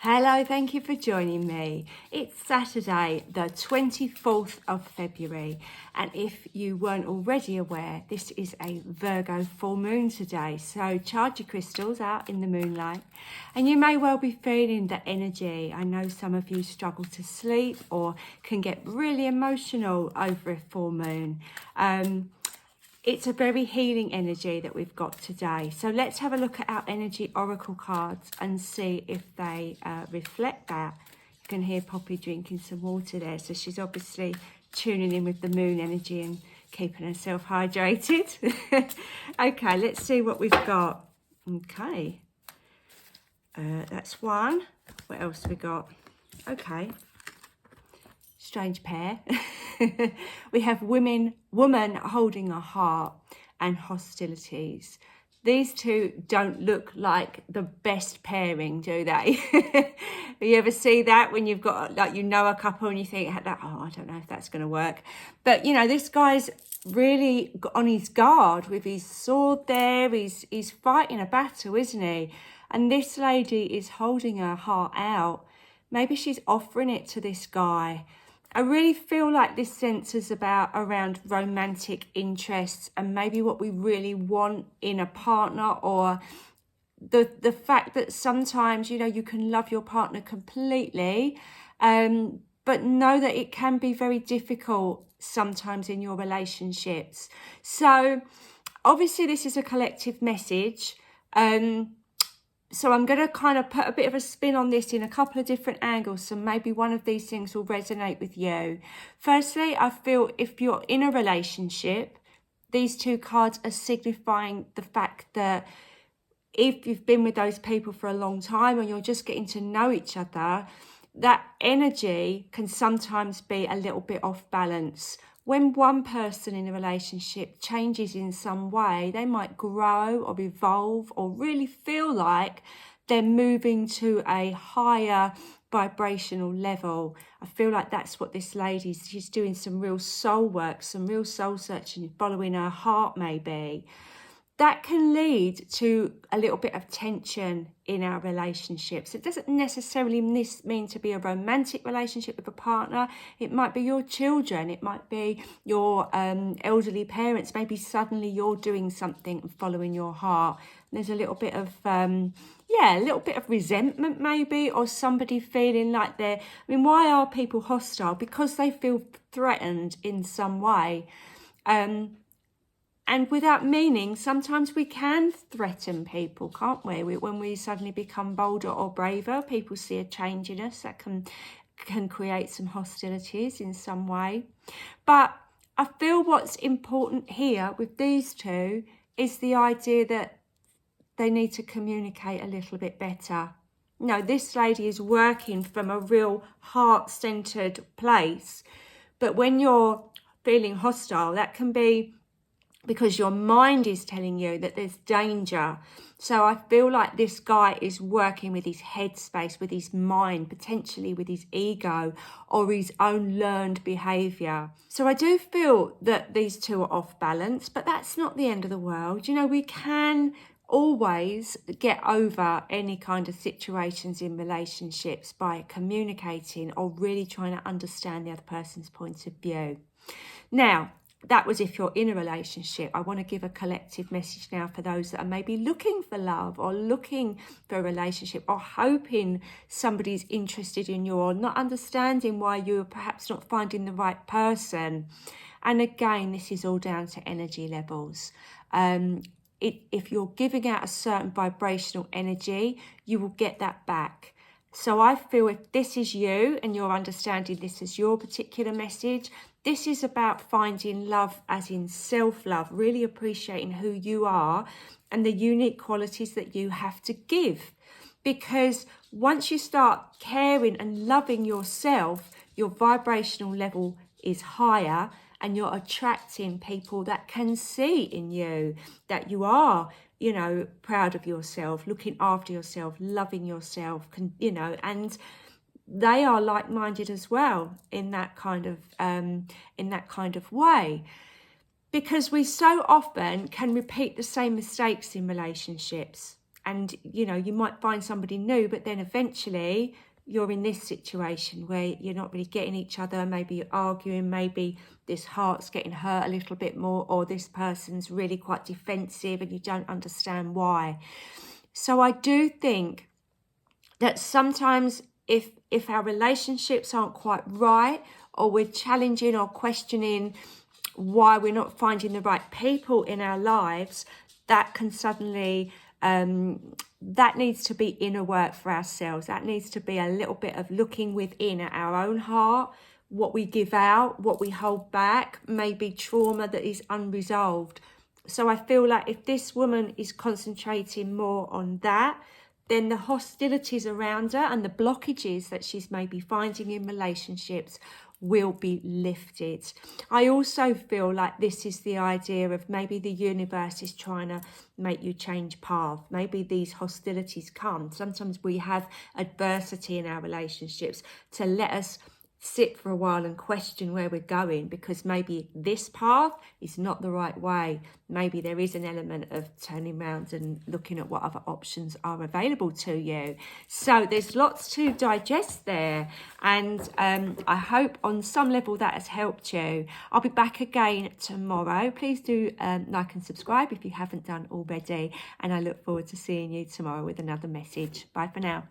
Hello, thank you for joining me. It's Saturday, the 24th of February, and if you weren't already aware, this is a Virgo full moon today. So charge your crystals out in the moonlight, and you may well be feeling the energy. I know some of you struggle to sleep or can get really emotional over a full moon. It's a very healing energy that we've got today. So let's have a look at our energy oracle cards and see if they reflect that. You can hear Poppy drinking some water there. So she's obviously tuning in with the moon energy and keeping herself hydrated. Okay, let's see what we've got. Okay, that's one. What else have we got? Okay. Strange pair. We have woman holding a heart and hostilities. These two don't look like the best pairing, do they? You ever see that when you've got, like, you know, a couple and you think, oh, I don't know if that's going to work. But, you know, this guy's really on his guard with his sword there. He's fighting a battle, isn't he? And this lady is holding her heart out. Maybe she's offering it to this guy. I really feel like this sense is around romantic interests and maybe what we really want in a partner, or the fact that sometimes, you know, you can love your partner completely, but know that it can be very difficult sometimes in your relationships. So obviously this is a collective message. So I'm going to kind of put a bit of a spin on this in a couple of different angles, so maybe one of these things will resonate with you. Firstly, I feel if you're in a relationship, these two cards are signifying the fact that if you've been with those people for a long time and you're just getting to know each other, that energy can sometimes be a little bit off balance. When one person in a relationship changes in some way, they might grow or evolve or really feel like they're moving to a higher vibrational level. I feel like that's what this lady, she's doing some real soul work, some real soul searching, following her heart maybe. That can lead to a little bit of tension in our relationships. It doesn't necessarily mean to be a romantic relationship with a partner. It might be your children. It might be your elderly parents. Maybe suddenly you're doing something and following your heart. And there's a little bit of, a little bit of resentment maybe, or somebody feeling like why are people hostile? Because they feel threatened in some way. And without meaning, sometimes we can threaten people, can't we? When we suddenly become bolder or braver, people see a change in us that can create some hostilities in some way. But I feel what's important here with these two is the idea that they need to communicate a little bit better. No, this lady is working from a real heart-centered place. But when you're feeling hostile, that can be because your mind is telling you that there's danger. So I feel like this guy is working with his headspace, with his mind, potentially with his ego or his own learned behaviour. So I do feel that these two are off balance, but that's not the end of the world. You know, we can always get over any kind of situations in relationships by communicating or really trying to understand the other person's point of view. Now, that was if you're in a relationship. I want to give a collective message now for those that are maybe looking for love or looking for a relationship or hoping somebody's interested in you or not understanding why you're perhaps not finding the right person. And again, this is all down to energy levels. If you're giving out a certain vibrational energy, you will get that back. So I feel if this is you and you're understanding this as your particular message, this is about finding love as in self-love, really appreciating who you are and the unique qualities that you have to give. Because once you start caring and loving yourself, your vibrational level is higher and you're attracting people that can see in you that you are, you know, proud of yourself, looking after yourself, loving yourself, and they are like-minded as well in that kind of way. Because we so often can repeat the same mistakes in relationships. and you might find somebody new, but then eventually you're in this situation where you're not really getting each other. Maybe you're arguing, maybe this heart's getting hurt a little bit more, or this person's really quite defensive and you don't understand why. So I do think that sometimes if our relationships aren't quite right, or we're challenging or questioning why we're not finding the right people in our lives, that can suddenly that needs to be inner work for ourselves. That needs to be a little bit of looking within at our own heart, what we give out, what we hold back, maybe trauma that is unresolved. So I feel like if this woman is concentrating more on that, then the hostilities around her and the blockages that she's maybe finding in relationships will be lifted. I also feel like this is the idea of maybe the universe is trying to make you change path. Maybe these hostilities come. Sometimes we have adversity in our relationships to let us sit for a while and question where we're going, because maybe this path is not the right way. Maybe there is an element of turning around and looking at what other options are available to you. So there's lots to digest there, and I hope on some level that has helped you. I'll be back again tomorrow. Please do like and subscribe if you haven't done already, and I look forward to seeing you tomorrow with another message. Bye for now.